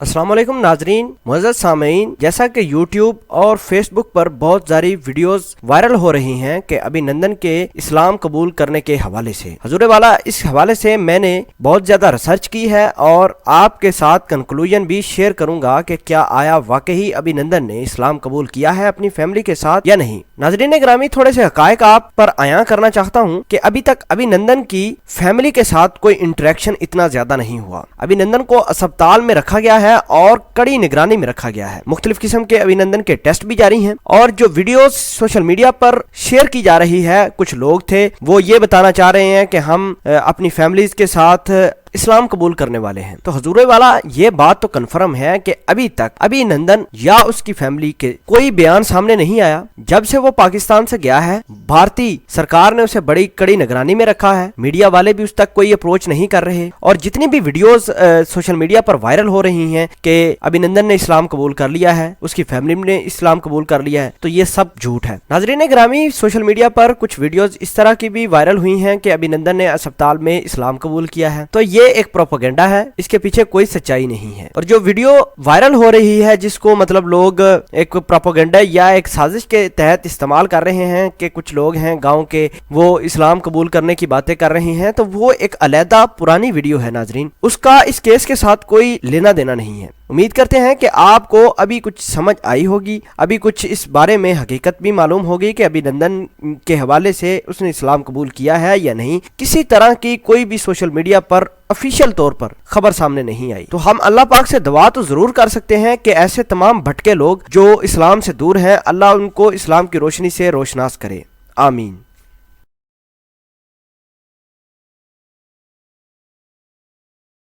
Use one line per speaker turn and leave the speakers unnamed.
अस्सलाम वालेकुम नाजरीन, मुअज़्ज़ज़ सामीन। जैसा कि YouTube और Facebook पर बहुत सारी वीडियोस वायरल हो रही हैं कि अभिनंदन के इस्लाम कबूल करने के हवाले से, हजूर वाला इस हवाले से मैंने बहुत ज़्यादा रिसर्च की है और आपके साथ कंक्लूजन भी शेयर करूंगा कि क्या आया वाकई अभिनंदन ने इस्लाम कबूल किया है अपनी फैमिली के साथ या नहीं। नाजरीन ग्रामी, थोड़े से हकायक आप पर आया करना चाहता हूँ कि अभी तक अभिनंदन की फैमिली के साथ कोई इंटरेक्शन इतना ज्यादा नहीं हुआ। अभिनंदन को अस्पताल में रखा गया है और कड़ी निगरानी में रखा गया है। मुख्तलिफ किस्म के अभिनंदन के टेस्ट भी जारी हैं और जो वीडियोस सोशल मीडिया पर शेयर की जा रही है, कुछ लोग थे वो ये बताना चाह रहे हैं कि हम अपनी फैमिलीज के साथ इस्लाम कबूल करने वाले हैं। तो हजूर वाला ये बात तो कंफर्म है कि अभी तक अभिनंदन या उसकी फैमिली के कोई बयान सामने नहीं आया। जब से वो पाकिस्तान से गया है, भारतीय सरकार ने उसे बड़ी कड़ी निगरानी में रखा है। मीडिया वाले भी उस तक कोई अप्रोच नहीं कर रहे और जितनी भी वीडियोस सोशल मीडिया पर वायरल हो रही हैं कि अभिनंदन ने इस्लाम कबूल कर लिया है, उसकी फैमिली ने इस्लाम कबूल कर लिया है, तो ये सब झूठ है। नाजरीन ग्रामी, सोशल मीडिया पर कुछ वीडियोस इस तरह की भी वायरल हुई हैं कि अभिनंदन ने अस्पताल में इस्लाम कबूल किया है। तो ये एक प्रोपेगेंडा है, इसके पीछे कोई सच्चाई नहीं है। और जो वीडियो वायरल हो रही है, जिसको मतलब लोग एक प्रोपेगेंडा या एक साजिश के तहत इस्तेमाल कर रहे हैं कि कुछ लोग हैं गांव के, वो इस्लाम कबूल करने की बातें कर रहे हैं, तो वो एक अलहदा पुरानी वीडियो है नाजरीन। उसका इस केस के साथ कोई लेना देना नहीं है। उम्मीद करते हैं कि आपको अभी कुछ समझ आई होगी, अभी कुछ इस बारे में हकीकत भी मालूम होगी कि अभिनंदन के हवाले से उसने इस्लाम कबूल किया है या नहीं। किसी तरह की कोई भी सोशल मीडिया पर ऑफिशियल तौर पर खबर सामने नहीं आई। तो हम अल्लाह पाक से दुआ तो जरूर कर सकते हैं कि ऐसे तमाम भटके लोग जो इस्लाम से दूर हैं, अल्लाह उनको इस्लाम की रोशनी से रोशनास करे। आमीन।